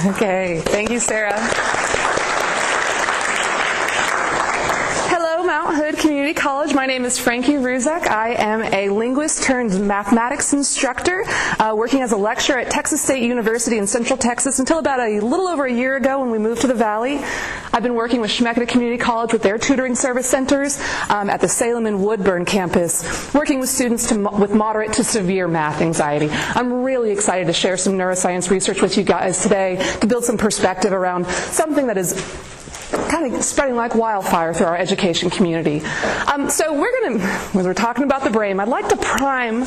Okay, thank you, Sarah. Hello, Mount Hood Community College. My name is Frankie Ruzek. I am a linguist turned mathematics instructor, working as a lecturer at Texas State University in Central Texas until about a little over a year ago when we moved to the Valley. I've been working with Schmeckley Community College with their tutoring service centers at the Salem and Woodburn campus, working with students with moderate to severe math anxiety. I'm really excited to share some neuroscience research with you guys today to build some perspective around something that is kind of spreading like wildfire through our education community. So when we're talking about the brain, I'd like to prime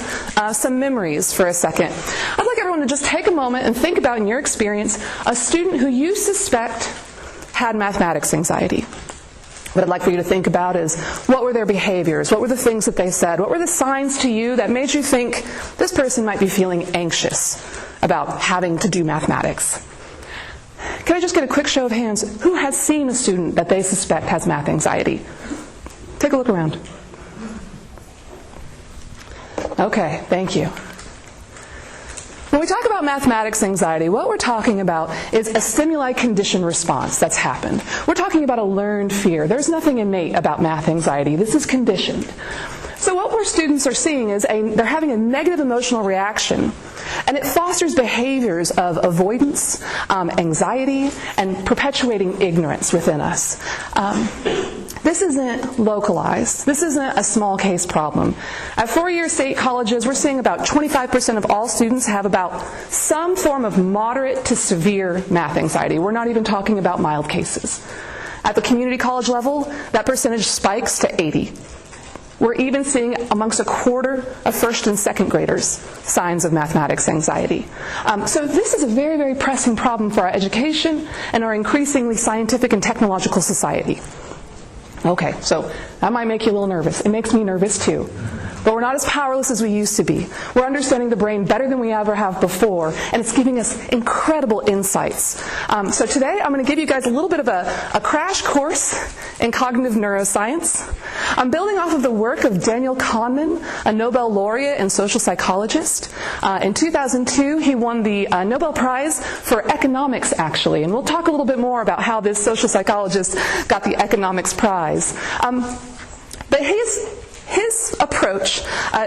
some memories for a second. I'd like everyone to just take a moment and think about, in your experience, a student who you suspect had mathematics anxiety. What I'd like for you to think about is, what were their behaviors? What were the things that they said? What were the signs to you that made you think this person might be feeling anxious about having to do mathematics? Can I just get a quick show of hands? Who has seen a student that they suspect has math anxiety? Take a look around. Okay, thank you. When we talk about mathematics anxiety, what we're talking about is a stimuli-conditioned response that's happened. We're talking about a learned fear. There's nothing innate about math anxiety. This is conditioned. So what our students are seeing is they're having a negative emotional reaction, and it fosters behaviors of avoidance, anxiety, and perpetuating ignorance within us. This isn't localized. This isn't a small case problem. At four-year state colleges, we're seeing about 25% of all students have about some form of moderate to severe math anxiety. We're not even talking about mild cases. At the community college level, that percentage spikes to 80. We're even seeing amongst a quarter of first and second graders signs of mathematics anxiety. So this is a very, very pressing problem for our education and our increasingly scientific and technological society. Okay, so that might make you a little nervous. It makes me nervous too. But we're not as powerless as we used to be. We're understanding the brain better than we ever have before, and it's giving us incredible insights. So today I'm going to give you guys a little bit of a crash course in cognitive neuroscience. I'm building off of the work of Daniel Kahneman, a Nobel laureate and social psychologist. In 2002, he won the Nobel Prize for economics, actually, and we'll talk a little bit more about how this social psychologist got the economics prize. But his approach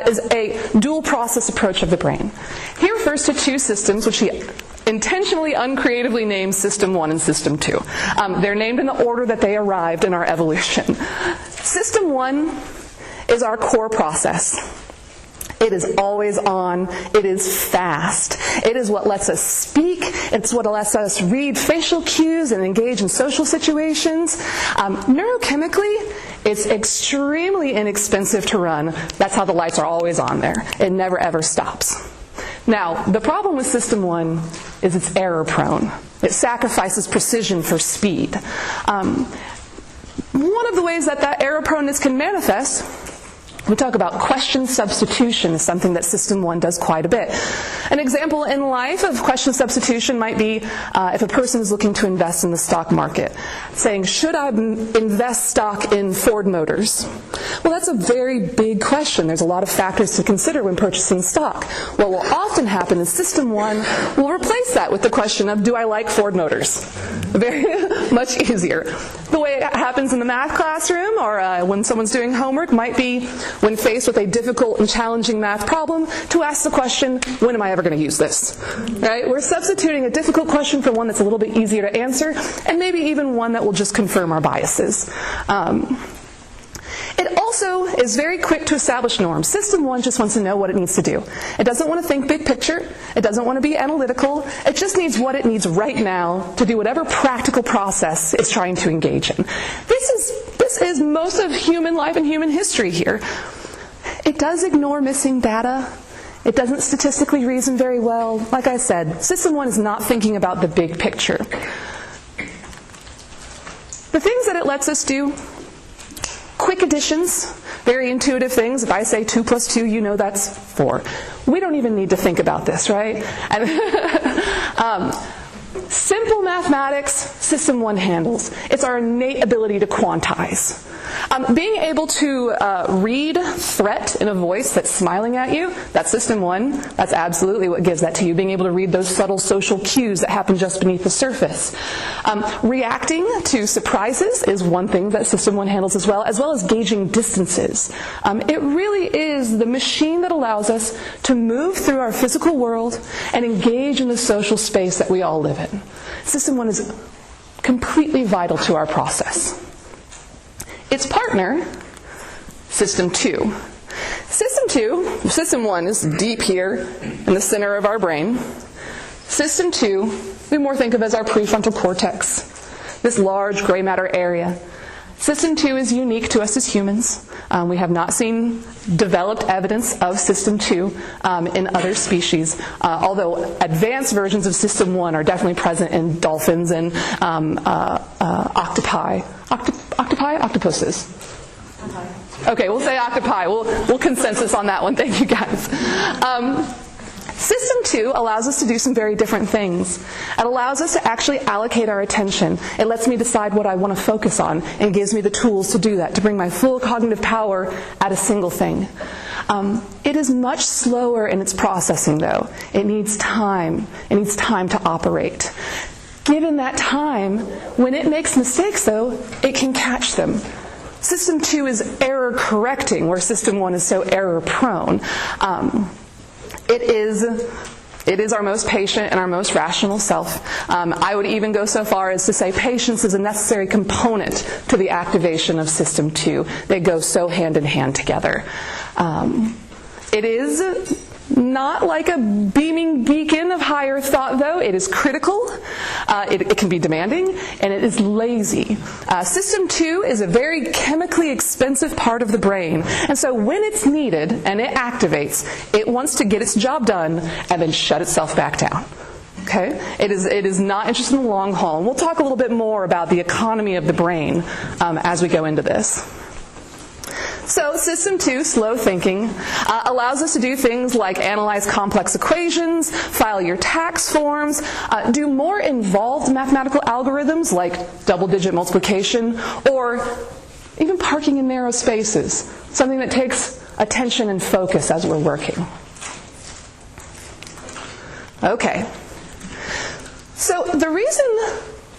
is a dual process approach of the brain. He refers to two systems, which he intentionally uncreatively names System 1 and System 2. They're named in the order that they arrived in our evolution. System 1 is our core process. It is always on. It is fast. It is what lets us speak. It's what lets us read facial cues and engage in social situations. Neurochemically, it's extremely inexpensive to run. That's how the lights are always on there. It never ever stops. Now, the problem with System 1 is it's error-prone. It sacrifices precision for speed. One of the ways that error-proneness can manifest, we talk about question substitution is something that System 1 does quite a bit. An example in life of question substitution might be if a person is looking to invest in the stock market, saying, should I invest stock in Ford Motors? Well, that's a very big question. There's a lot of factors to consider when purchasing stock. What will often happen is System 1 will replace that with the question of, do I like Ford Motors? Very much easier. The way it happens in the math classroom or when someone's doing homework might be, when faced with a difficult and challenging math problem, to ask the question, when am I ever going to use this? Right? We're substituting a difficult question for one that's a little bit easier to answer, and maybe even one that will just confirm our biases. It also is very quick to establish norms. System 1 just wants to know what it needs to do. It doesn't want to think big picture. It doesn't want to be analytical. It just needs what it needs right now to do whatever practical process it's trying to engage in. This is most of human life and human history here. It does ignore missing data. It doesn't statistically reason very well. Like I said, System 1 is not thinking about the big picture. The things that it lets us do: quick additions, very intuitive things. If I say 2 plus 2, you know that's 4. We don't even need to think about this, right? And, Simple mathematics, System 1 handles. It's our innate ability to quantize. Being able to read threat in a voice that's smiling at you, that's System 1. That's absolutely what gives that to you. Being able to read those subtle social cues that happen just beneath the surface. Reacting to surprises is one thing that System 1 handles as well as gauging distances. It really is the machine that allows us to move through our physical world and engage in the social space that we all live in. System 1 is completely vital to our process. Its partner, System 2. System 1 is deep here in the center of our brain. System 2, we more think of as our prefrontal cortex, this large gray matter area. System 2 is unique to us as humans. We have not seen developed evidence of System 2 in other species, although advanced versions of System 1 are definitely present in dolphins and octopi. Octopuses? Okay, we'll say octopi. We'll consensus on that one. Thank you, guys. System 2 allows us to do some very different things. It allows us to actually allocate our attention. It lets me decide what I want to focus on and gives me the tools to do that, to bring my full cognitive power at a single thing. It is much slower in its processing, though. It needs time. It needs time to operate. Given that time, when it makes mistakes, though, it can catch them. System 2 is error correcting, where System 1 is so error prone. It is our most patient and our most rational self. I would even go so far as to say patience is a necessary component to the activation of System 2. They go so hand in hand together. It is not like a beaming beacon of higher thought, though. It is critical, it can be demanding, and it is lazy. System 2 is a very chemically expensive part of the brain, and so when it's needed and it activates, it wants to get its job done and then shut itself back down. Okay? It is not interested in the long haul, and we'll talk a little bit more about the economy of the brain as we go into this. So System 2, slow thinking, allows us to do things like analyze complex equations, file your tax forms, do more involved mathematical algorithms like double-digit multiplication, or even parking in narrow spaces, something that takes attention and focus as we're working. Okay. So the reason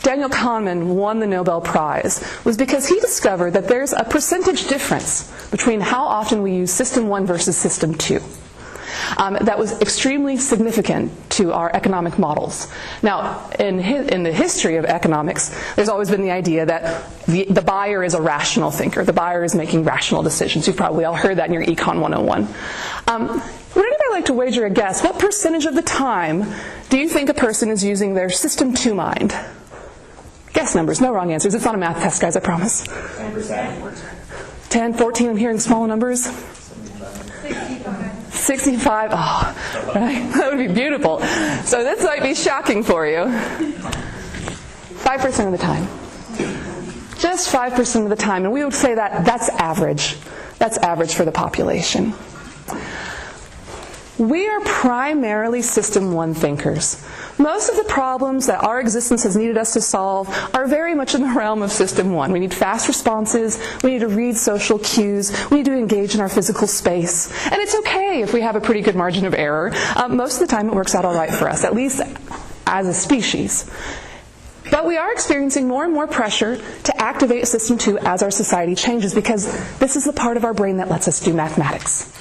Daniel Kahneman won the Nobel Prize was because he discovered that there's a percentage difference between how often we use System 1 versus System 2. That was extremely significant to our economic models. Now, in the history of economics, there's always been the idea that the buyer is a rational thinker. The buyer is making rational decisions. You've probably all heard that in your Econ 101. Would anybody like to wager a guess? What percentage of the time do you think a person is using their System 2 mind? Guess numbers, no wrong answers. It's not a math test, guys, I promise. 10%. 10, 14, I'm hearing small numbers. 65. Oh, right? That would be beautiful. So this might be shocking for you. 5% of the time. Just 5% of the time. And we would say that that's average. That's average for the population. We are primarily System 1 thinkers. Most of the problems that our existence has needed us to solve are very much in the realm of System 1. We need fast responses, we need to read social cues, we need to engage in our physical space. And it's okay if we have a pretty good margin of error. Most of the time it works out all right for us, at least as a species. But we are experiencing more and more pressure to activate System 2 as our society changes, because this is the part of our brain that lets us do mathematics.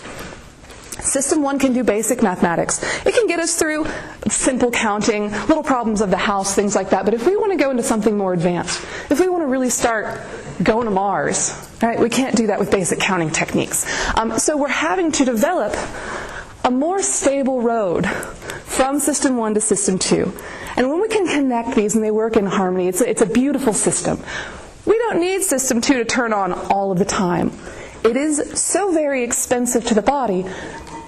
System 1 can do basic mathematics. It can get us through simple counting, little problems of the house, things like that. But if we want to go into something more advanced, if we want to really start going to Mars, right, we can't do that with basic counting techniques. So we're having to develop a more stable road from System 1 to System 2. And when we can connect these and they work in harmony, it's a beautiful system. We don't need System 2 to turn on all of the time. It is so very expensive to the body.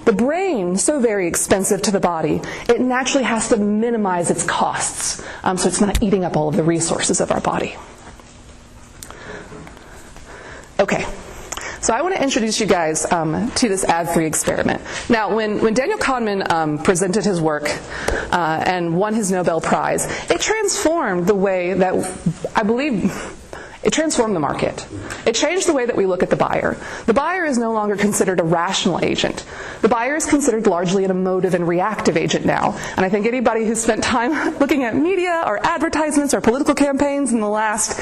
The brain, so very expensive to the body, it naturally has to minimize its costs, so it's not eating up all of the resources of our body. Okay, so So I want to introduce you guys to this add-3 experiment. Now, when Daniel Kahneman presented his work and won his Nobel Prize, it transformed the way that, I believe, it transformed the market. It changed the way that we look at the buyer. The buyer is no longer considered a rational agent. The buyer is considered largely an emotive and reactive agent now. And I think anybody who's spent time looking at media or advertisements or political campaigns in the last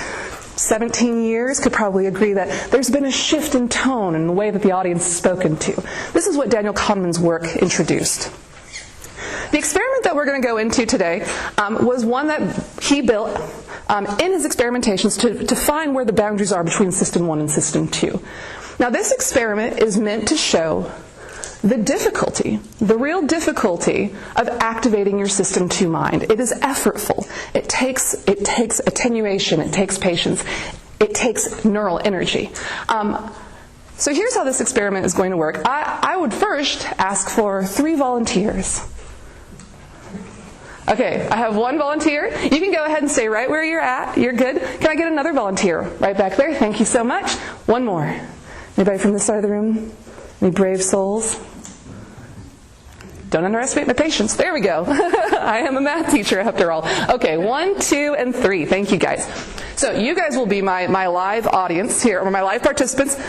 17 years could probably agree that there's been a shift in tone in the way that the audience is spoken to. This is what Daniel Kahneman's work introduced. The experiment that we're going to go into today was one that he built in his experimentations to find where the boundaries are between System 1 and System 2. Now, this experiment is meant to show the difficulty, the real difficulty of activating your System 2 mind. It is effortful. It takes attenuation. It takes patience. It takes neural energy. So here's how this experiment is going to work. I would first ask for 3 volunteers. Okay, I have 1 volunteer. You can go ahead and stay right where you're at. You're good. Can I get another volunteer right back there? Thank you so much. 1 more. Anybody from this side of the room? Any brave souls? Don't underestimate my patience. There we go. I am a math teacher after all. Okay, 1, 2, and 3. Thank you guys. So you guys will be my live audience here, or my live participants.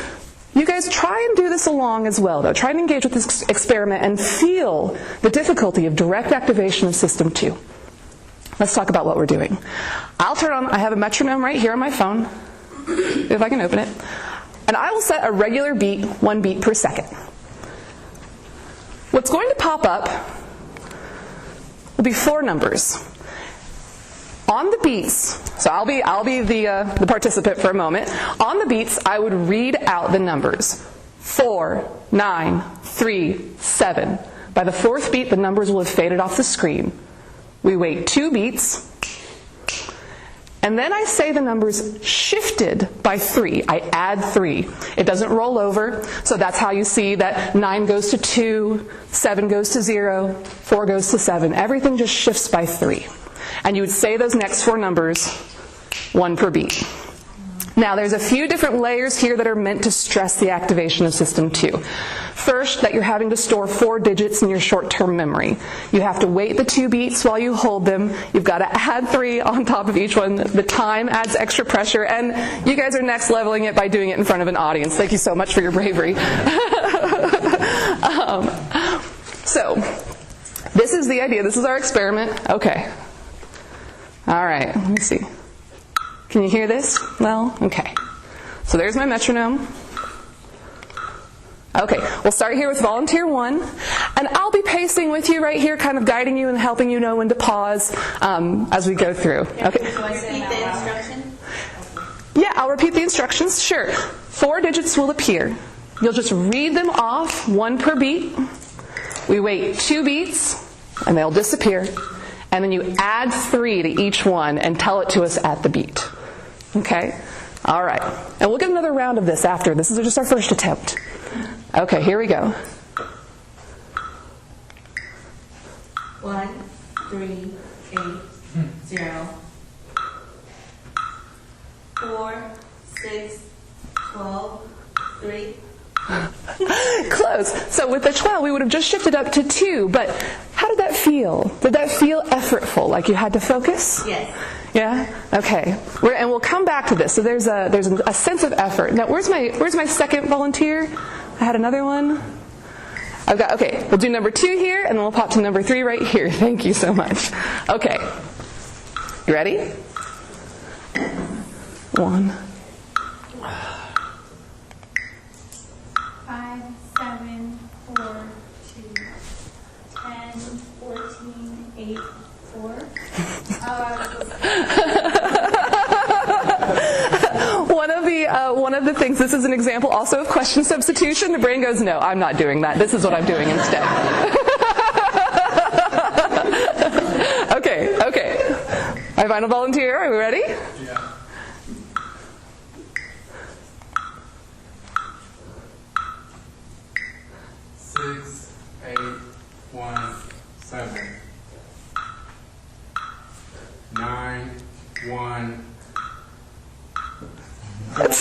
You guys try and do this along as well, though. Try and engage with this experiment and feel the difficulty of direct activation of System 2. Let's talk about what we're doing. I'll turn on, I have a metronome right here on my phone, if I can open it. And I will set a regular beat, 1 beat per second. What's going to pop up will be 4 numbers. On the beats, so I'll be the participant for a moment. On the beats, I would read out the numbers. 4, 9, 3, 7. By the 4th beat, the numbers will have faded off the screen. We wait 2 beats, and then I say the numbers shifted by 3. I add 3. It doesn't roll over, so that's how you see that 9 goes to 2, 7 goes to 0, 4 goes to 7. Everything just shifts by 3. And you would say those next 4 numbers, 1 per beat. Now, there's a few different layers here that are meant to stress the activation of System 2. First, that you're having to store 4 digits in your short-term memory. You have to wait the 2 beats while you hold them. You've got to add 3 on top of each one. The time adds extra pressure, and you guys are next leveling it by doing it in front of an audience. Thank you so much for your bravery. So, this is the idea. This is our experiment. Okay. All right, let me see. Can you hear this? Well, okay. So there's my metronome. Okay, we'll start here with volunteer 1. And I'll be pacing with you right here, kind of guiding you and helping you know when to pause as we go through. Okay. So I repeat the instruction? Yeah, I'll repeat the instructions. Sure. 4 digits will appear. You'll just read them off, 1 per beat. We wait 2 beats, and they'll disappear. And then you add 3 to each one and tell it to us at the beat. Okay? All right. And we'll get another round of this after. This is just our first attempt. Okay, here we go. 1, 3, 8, 0. 4, 6, 12, 3. Close. So with the 12, we would have just shifted up to 2, but how did that feel? Did that feel effortful, like you had to focus? Yes. Yeah? Okay. And we'll come back to this. So there's a sense of effort. Now, where's my second volunteer? I had another one. Okay, we'll do number 2 here, and then we'll pop to number 3 right here. Thank you so much. Okay. You ready? 1. 5, 7, 4, 2, 10, 14, 8, 4. One of the things, this is an example also of question substitution. The brain goes, no, I'm not doing that. This is what I'm doing instead. Okay. My final volunteer, are we ready? Yeah. Six, 8, 1, 7. 9, 1. Very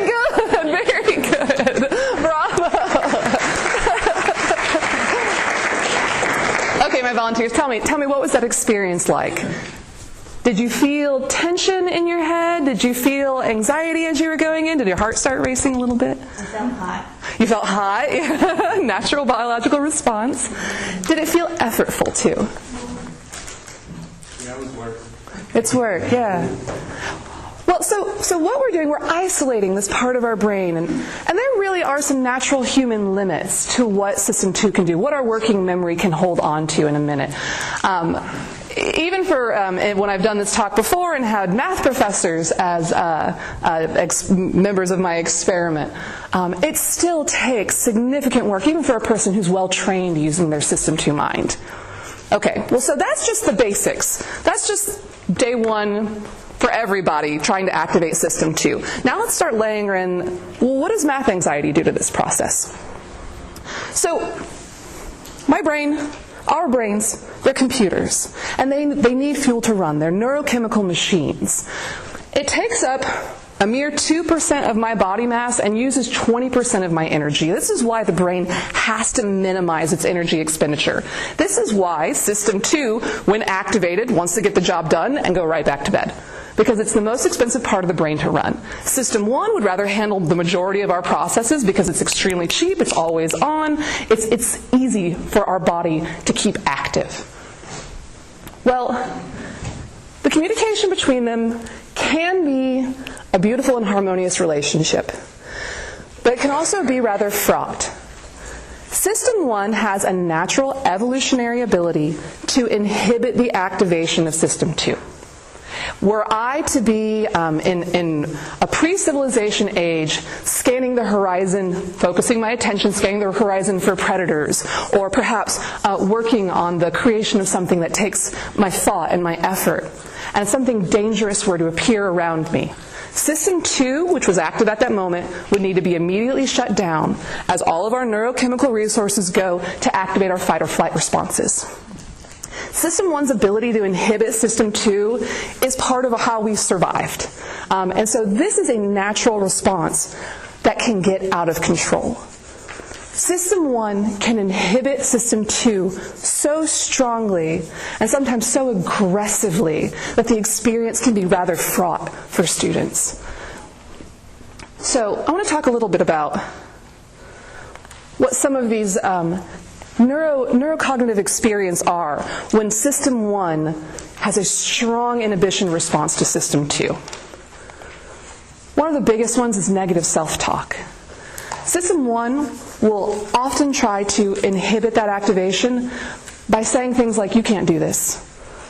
good. volunteers, tell me, what was that experience like? Did you feel tension in your head? Did you feel anxiety as you were going in? Did your heart start racing a little bit? I felt hot. You felt hot? Natural biological response. Did it feel effortful too? Yeah, it was work. It's work, yeah. Well, so what we're doing, we're isolating this part of our brain, and there really are some natural human limits to what System 2 can do, what our working memory can hold on to in a minute. Even for when I've done this talk before and had math professors as members of my experiment, it still takes significant work, even for a person who's well trained using their System 2 mind. Okay, well, so that's just the basics. That's just day one for everybody trying to activate System 2. Now let's start laying in, well, what does math anxiety do to this process? So, my brain, our brains, they're computers, and they need fuel to run. They're neurochemical machines. It takes up a mere 2% of my body mass and uses 20% of my energy. This is why the brain has to minimize its energy expenditure. This is why System 2, when activated, wants to get the job done and go right back to bed, because it's the most expensive part of the brain to run. System 1 would rather handle the majority of our processes because it's extremely cheap, it's always on, it's easy for our body to keep active. Well, the communication between them can be a beautiful and harmonious relationship, but it can also be rather fraught. System 1 has a natural evolutionary ability to inhibit the activation of System 2. Were I to be in a pre-civilization age, scanning the horizon, focusing my attention, scanning the horizon for predators, or perhaps working on the creation of something that takes my thought and my effort, and something dangerous were to appear around me, System 2, which was active at that moment, would need to be immediately shut down as all of our neurochemical resources go to activate our fight or flight responses. System 1's ability to inhibit System 2 is part of how we survived. And so this is a natural response that can get out of control. System 1 can inhibit System 2 so strongly and sometimes so aggressively that the experience can be rather fraught for students. So I want to talk a little bit about what some of these neurocognitive experience are when System 1 has a strong inhibition response to System 2. One of the biggest ones is negative self-talk. System 1 will often try to inhibit that activation by saying things like, you can't do this.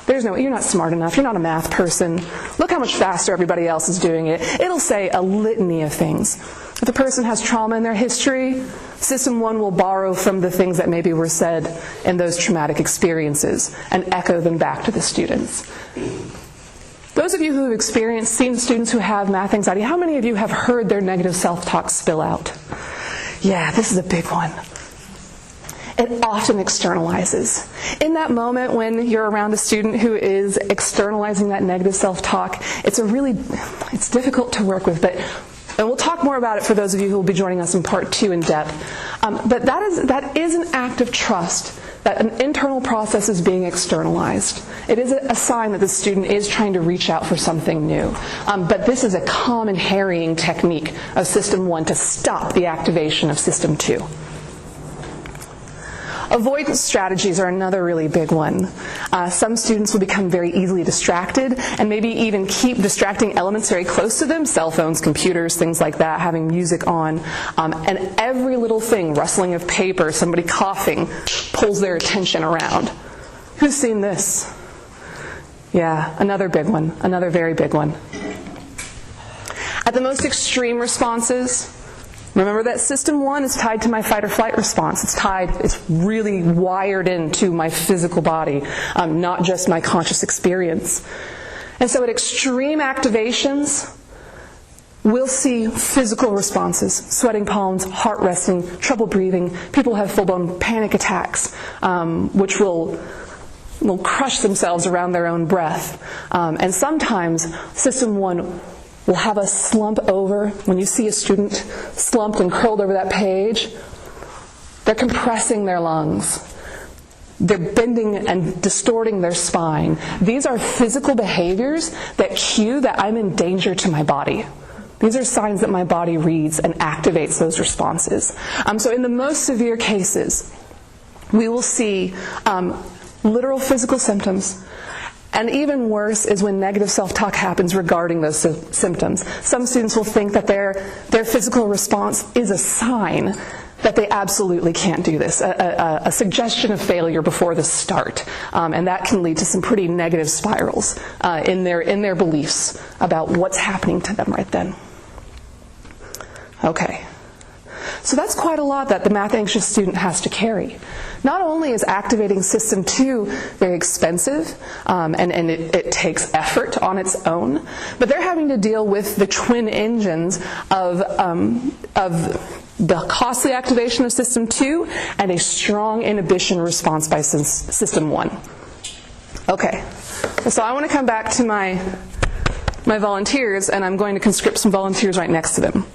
You're not smart enough. You're not a math person. Look how much faster everybody else is doing it. It'll say a litany of things. If a person has trauma in their history, System 1 will borrow from the things that maybe were said in those traumatic experiences and echo them back to the students. Those of you who have seen students who have math anxiety, how many of you have heard their negative self-talk spill out? Yeah, this is a big one. It often externalizes. In that moment when you're around a student who is externalizing that negative self-talk, it's difficult to work with, and we'll talk more about it for those of you who will be joining us in Part 2 in depth. But that is an act of trust, that an internal process is being externalized. It is a sign that the student is trying to reach out for something new. But this is a common harrying technique of System 1 to stop the activation of System 2. Avoidance strategies are another really big one. Some students will become very easily distracted and maybe even keep distracting elements very close to them, cell phones, computers, things like that, having music on. And every little thing, rustling of paper, somebody coughing, pulls their attention around. Who's seen this? Yeah, another big one, another very big one. At the most extreme responses, remember that System 1 is tied to my fight or flight response. It's really wired into my physical body, not just my conscious experience. And so at extreme activations, we'll see physical responses, sweating palms, heart racing, trouble breathing. People have full-blown panic attacks, which will crush themselves around their own breath. And sometimes System 1 will have us slump over. When you see a student slumped and curled over that page, they're compressing their lungs. They're bending and distorting their spine. These are physical behaviors that cue that I'm in danger to my body. These are signs that my body reads and activates those responses. So in the most severe cases, we will see literal physical symptoms. And even worse is when negative self-talk happens regarding those symptoms. Some students will think that their physical response is a sign that they absolutely can't do this, a suggestion of failure before the start. And that can lead to some pretty negative spirals in their beliefs about what's happening to them right then. Okay. So that's quite a lot that the math anxious student has to carry. Not only is activating System 2 very expensive, and it takes effort on its own, but they're having to deal with the twin engines of the costly activation of System 2 and a strong inhibition response by System 1. Okay, so I want to come back to my volunteers, and I'm going to conscript some volunteers right next to them.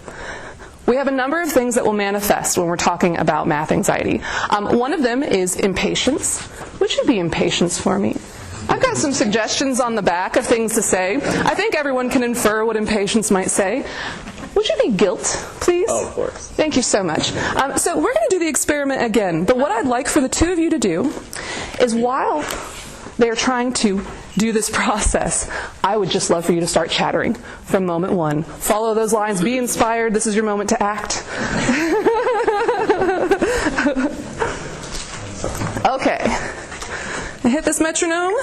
We have a number of things that will manifest when we're talking about math anxiety. One of them is impatience. What should be impatience for me? I've got some suggestions on the back of things to say. I think everyone can infer what impatience might say. Would you be guilt, please? Oh, of course. Thank you so much. So we're going to do the experiment again, but what I'd like for the two of you to do is while they're trying to do this process, I would just love for you to start chattering from moment one. Follow those lines. Be inspired. This is your moment to act. Okay. Hit this metronome.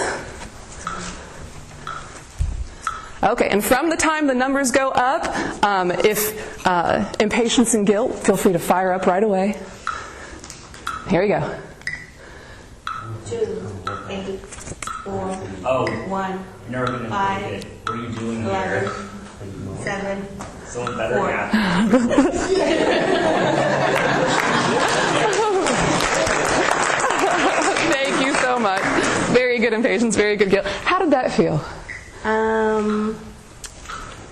Okay, and from the time the numbers go up, if impatience and guilt, feel free to fire up right away. Here we go. 2, 8, 4, 1, You're never going to 5, make it. What are you doing 11, here? 7, Someone better 4. at Thank you so much. Very good impatience, very good guilt. How did that feel?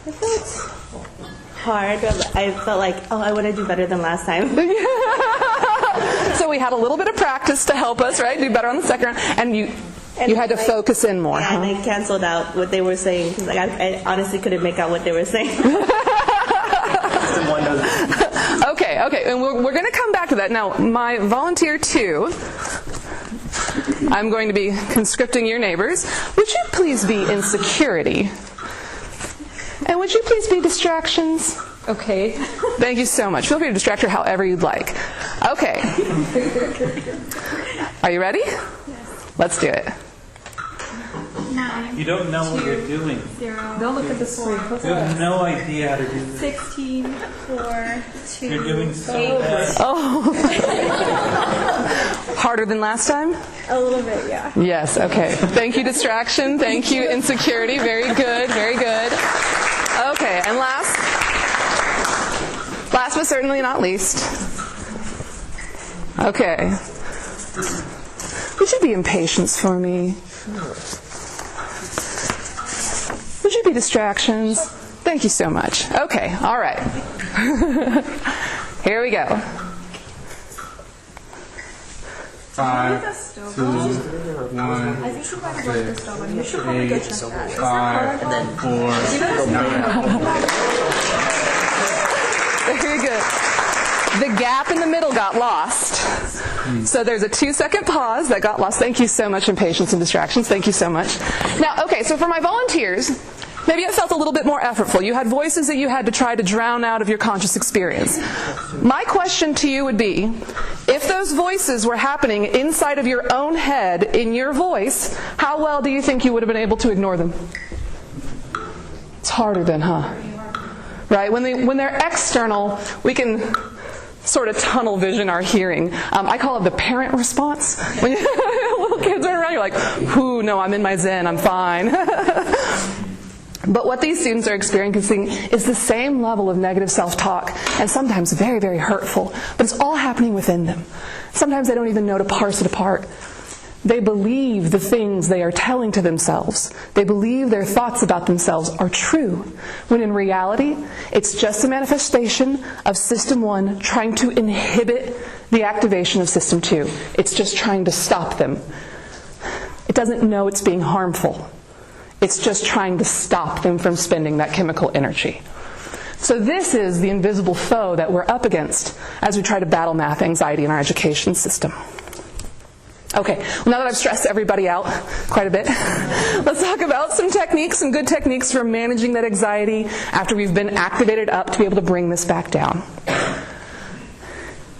It felt hard. I felt like, I want to do better than last time. So we had a little bit of practice to help us, right? Do better on the second round. And you had to focus in more. Yeah, huh? and I canceled out what they were saying. 'Cause I honestly couldn't make out what they were saying. Okay. And we're going to come back to that. Now, my volunteer 2, I'm going to be conscripting your neighbors. Would you please be insecurity? And would you please be distractions? Okay. Thank you so much. Feel free to distract her however you'd like. Okay. Are you ready? Yes. Let's do it. 9. You don't know what you're doing. 0. Don't look at the screen. You have no idea how to do this. 16, 4, 2, You're doing so 8. bad. Oh. Harder than last time? A little bit, yeah. Yes, okay. Thank you, distraction. Thank you, insecurity. Very good, very good. Okay, and last but certainly not least. Okay. Would you be impatience for me? Would you be distractions? Thank you so much. Okay, all right. Here we go. 5, 2, 1, I think you might have worked this stove on. You should probably go 8, check that. 5, 4, 9. Very good. The gap in the middle got lost. So there's a 2-second pause that got lost. Thank you so much, impatience and distractions. Thank you so much. Now, okay, so for my volunteers, maybe it felt a little bit more effortful. You had voices that you had to try to drown out of your conscious experience. My question to you would be, if those voices were happening inside of your own head, in your voice, how well do you think you would have been able to ignore them? It's harder then, huh? Right? When they're external, we can sort of tunnel vision our hearing. I call it the parent response. When little kids run around, you're like, "Ooh, no, I'm in my zen, I'm fine." But what these students are experiencing is the same level of negative self-talk, and sometimes very, very hurtful, but it's all happening within them. Sometimes they don't even know to parse it apart. They believe the things they are telling to themselves. They believe their thoughts about themselves are true, when in reality, it's just a manifestation of System 1 trying to inhibit the activation of System 2. It's just trying to stop them. It doesn't know it's being harmful. It's just trying to stop them from spending that chemical energy. So this is the invisible foe that we're up against as we try to battle math anxiety in our education system. Okay, well, now that I've stressed everybody out quite a bit, let's talk about some techniques, some good techniques for managing that anxiety after we've been activated up to be able to bring this back down.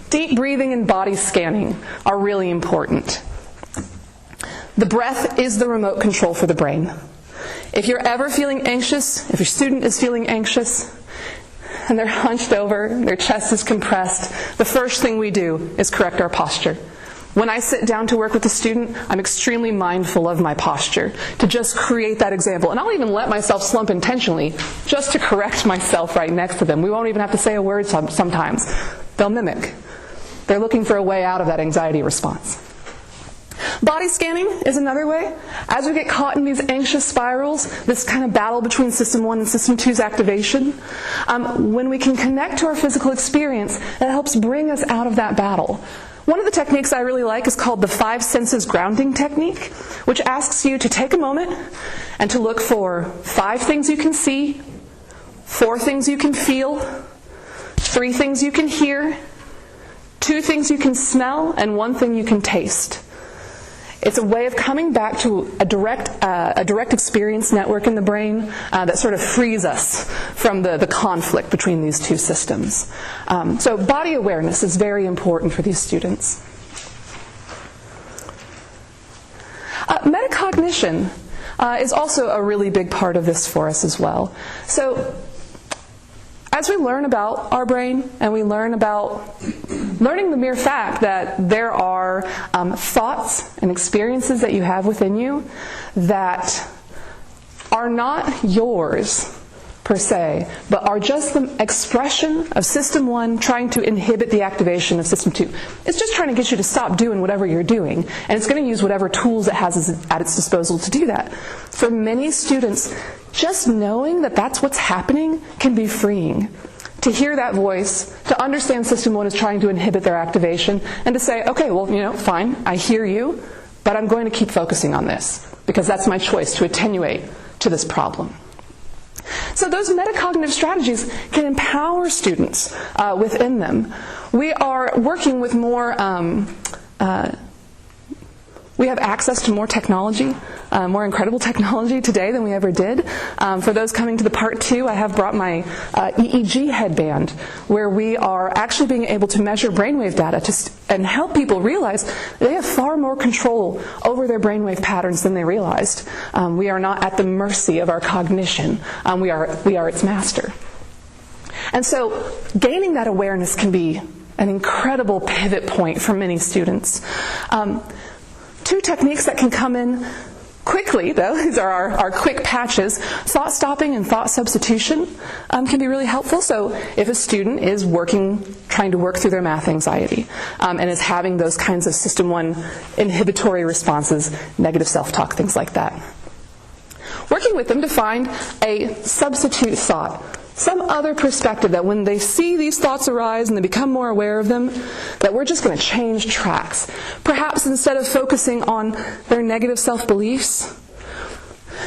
Deep breathing and body scanning are really important. The breath is the remote control for the brain. If you're ever feeling anxious, if your student is feeling anxious, and they're hunched over, their chest is compressed, the first thing we do is correct our posture. When I sit down to work with a student, I'm extremely mindful of my posture to just create that example. And I'll even let myself slump intentionally just to correct myself right next to them. We won't even have to say a word sometimes. They'll mimic. They're looking for a way out of that anxiety response. Body scanning is another way. As we get caught in these anxious spirals, this kind of battle between System 1 and System 2's activation, when we can connect to our physical experience, that helps bring us out of that battle. One of the techniques I really like is called the 5 senses grounding technique, which asks you to take a moment and to look for 5 things you can see, 4 things you can feel, 3 things you can hear, 2 things you can smell, and 1 thing you can taste. It's a way of coming back to a direct experience network in the brain that sort of frees us from the conflict between these two systems. So body awareness is very important for these students. Metacognition is also a really big part of this for us as well. So as we learn about our brain and we learn about learning the mere fact that there are thoughts and experiences that you have within you that are not yours per se, but are just the expression of System 1 trying to inhibit the activation of System 2. It's just trying to get you to stop doing whatever you're doing, and it's going to use whatever tools it has at its disposal to do that. For many students, just knowing that that's what's happening can be freeing. To hear that voice, to understand System 1 is trying to inhibit their activation, and to say, okay, well, fine, I hear you, but I'm going to keep focusing on this, because that's my choice to attenuate to this problem. So those metacognitive strategies can empower students within them. We are working with more, we have access to more technology, more incredible technology today than we ever did. For those coming to the part 2, I have brought my EEG headband, where we are actually being able to measure brainwave data and help people realize they have far more control over their brainwave patterns than they realized. We are not at the mercy of our cognition. We are its master. And so gaining that awareness can be an incredible pivot point for many students. 2 techniques that can come in quickly, though, these are our quick patches. Thought stopping and thought substitution can be really helpful. So if a student is trying to work through their math anxiety and is having those kinds of System 1 inhibitory responses, negative self-talk, things like that. Working with them to find a substitute thought, some other perspective that when they see these thoughts arise and they become more aware of them, that we're just going to change tracks. Perhaps instead of focusing on their negative self-beliefs,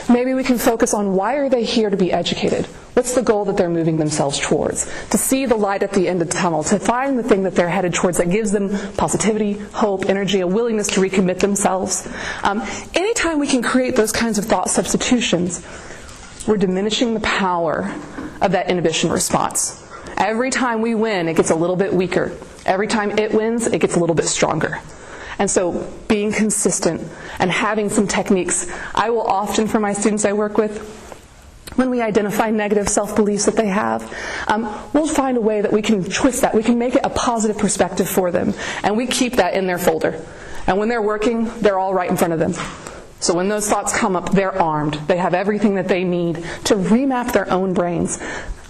maybe we can focus on why are they here to be educated? What's the goal that they're moving themselves towards? To see the light at the end of the tunnel, to find the thing that they're headed towards that gives them positivity, hope, energy, a willingness to recommit themselves. Anytime we can create those kinds of thought substitutions, we're diminishing the power of that inhibition response. Every time we win, it gets a little bit weaker. Every time it wins, it gets a little bit stronger. And so being consistent and having some techniques, I will often, for my students I work with, when we identify negative self-beliefs that they have, we'll find a way that we can twist that. We can make it a positive perspective for them. And we keep that in their folder. And when they're working, they're all right in front of them. So when those thoughts come up, they're armed. They have everything that they need to remap their own brains.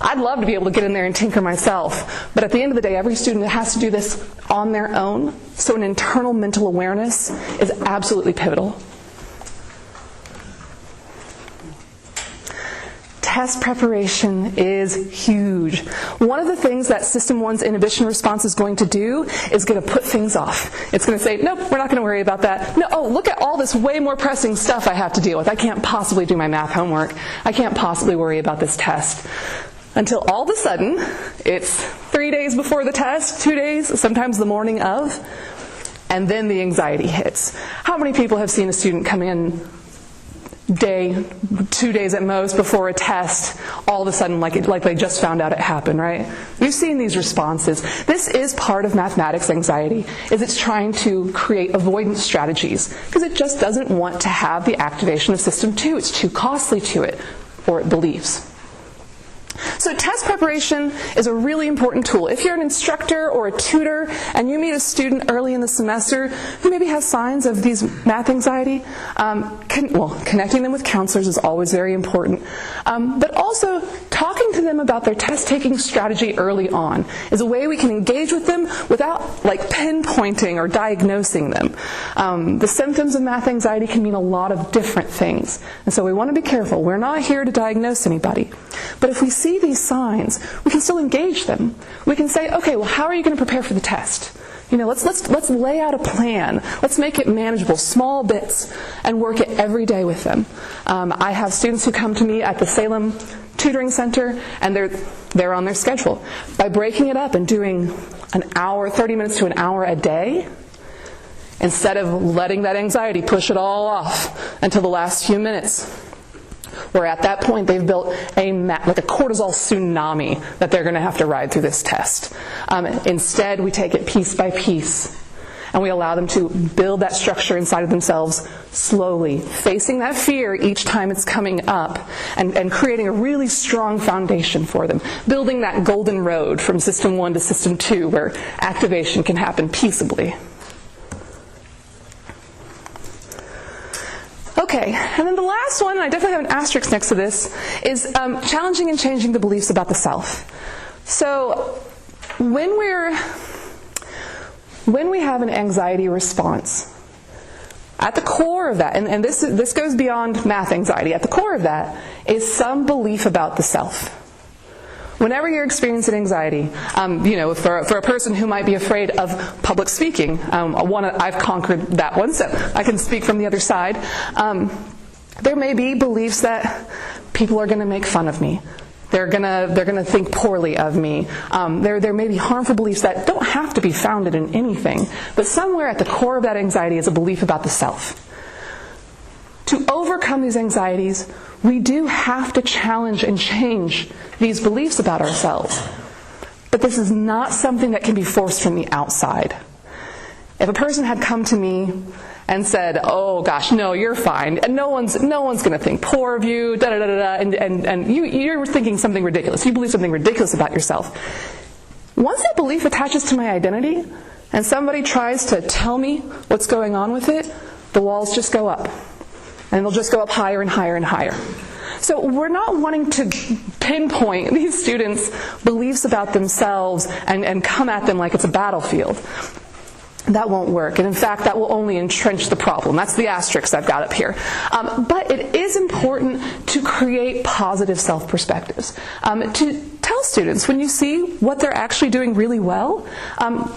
I'd love to be able to get in there and tinker myself, but at the end of the day, every student has to do this on their own, so an internal mental awareness is absolutely pivotal. Test preparation is huge. One of the things that System 1's inhibition response is going to do is going to put things off. It's going to say, nope, we're not going to worry about that. No, oh, look at all this way more pressing stuff I have to deal with. I can't possibly do my math homework. I can't possibly worry about this test. Until all of a sudden, it's 3 days before the test, 2 days, sometimes the morning of, and then the anxiety hits. How many people have seen a student come in day, 2 days at most before a test, all of a sudden like they just found out it happened, right? We've seen these responses. This is part of mathematics anxiety, is it's trying to create avoidance strategies because it just doesn't want to have the activation of System 2. It's too costly to it, or it believes. So test preparation is a really important tool. If you're an instructor or a tutor and you meet a student early in the semester who maybe has signs of these math anxiety, connecting them with counselors is always very important. But also talking to them about their test-taking strategy early on is a way we can engage with them without pinpointing or diagnosing them. The symptoms of math anxiety can mean a lot of different things. And so we want to be careful. We're not here to diagnose anybody. But if we see these signs, we can still engage them. We can say, okay, well, how are you going to prepare for the test? Let's lay out a plan. Let's make it manageable, small bits, and work it every day with them. I have students who come to me at the Salem Tutoring Center, and they're on their schedule. By breaking it up and doing an hour, 30 minutes to an hour a day, instead of letting that anxiety push it all off until the last few minutes, where at that point they've built a cortisol tsunami that they're going to have to ride through this test. Instead, we take it piece by piece, and we allow them to build that structure inside of themselves slowly, facing that fear each time it's coming up, and creating a really strong foundation for them, building that golden road from System 1 to System 2 where activation can happen peaceably. Okay, and then the last one, and I definitely have an asterisk next to this, is challenging and changing the beliefs about the self. So when we have an anxiety response, at the core of that, and this goes beyond math anxiety, at the core of that is some belief about the self. Whenever you're experiencing anxiety, for a person who might be afraid of public speaking, I've conquered that one, so I can speak from the other side. There may be beliefs that people are going to make fun of me. They're gonna think poorly of me. There may be harmful beliefs that don't have to be founded in anything, but somewhere at the core of that anxiety is a belief about the self. To overcome these anxieties, we do have to challenge and change these beliefs about ourselves. But this is not something that can be forced from the outside. If a person had come to me and said, "Oh gosh, no, you're fine, and no one's going to think poor of you," and you're thinking something ridiculous. You believe something ridiculous about yourself. Once that belief attaches to my identity, and somebody tries to tell me what's going on with it, the walls just go up. And they'll just go up higher and higher and higher. So we're not wanting to pinpoint these students' beliefs about themselves and come at them like it's a battlefield. That won't work. And in fact, that will only entrench the problem. That's the asterisk I've got up here. But it is important to create positive self-perspectives. To tell students, when you see what they're actually doing really well,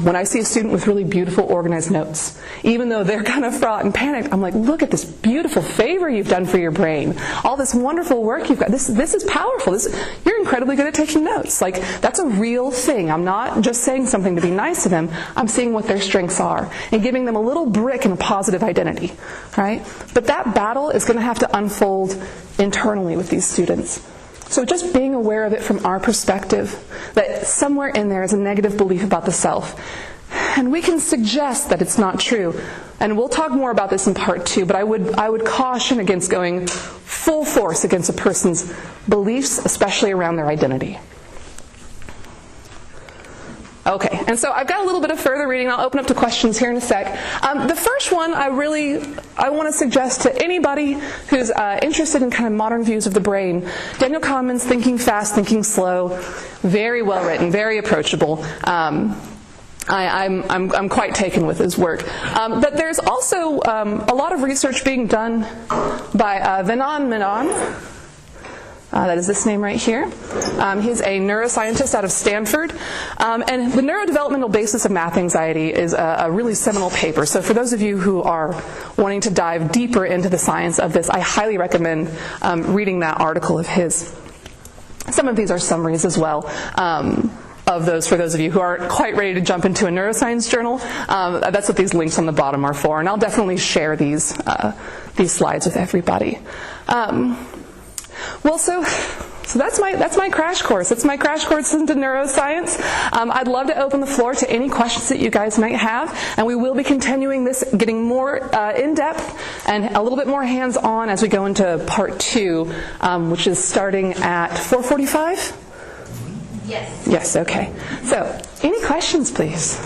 when I see a student with really beautiful organized notes, even though they're kind of fraught and panicked, I'm like, look at this beautiful favor you've done for your brain. All this wonderful work you've got. This is powerful. You're incredibly good at taking notes. That's a real thing. I'm not just saying something to be nice to them. I'm seeing what their strengths are and giving them a little brick and a positive identity, right? But that battle is going to have to unfold internally with these students. So just being aware of it from our perspective, that somewhere in there is a negative belief about the self. And we can suggest that it's not true. And we'll talk more about this in part 2, but I would caution against going full force against a person's beliefs, especially around their identity. Okay, and so I've got a little bit of further reading. I'll open up to questions here in a sec. The first one I want to suggest to anybody who's interested in kind of modern views of the brain. Daniel Kahneman's Thinking Fast, Thinking Slow, very well written, very approachable. I'm quite taken with his work. But there's also a lot of research being done by Widen Menon. That is this name right here. He's a neuroscientist out of Stanford. And the neurodevelopmental basis of math anxiety is a really seminal paper. So for those of you who are wanting to dive deeper into the science of this, I highly recommend reading that article of his. Some of these are summaries as well. Of those, for those of you who aren't quite ready to jump into a neuroscience journal, that's what these links on the bottom are for. And I'll definitely share these slides with everybody. Well, so that's my crash course. It's my crash course into neuroscience. I'd love to open the floor to any questions that you guys might have, and we will be continuing this, getting more in-depth and a little bit more hands-on as we go into part 2, which is starting at 4:45? Yes. Yes, okay. So, any questions, please?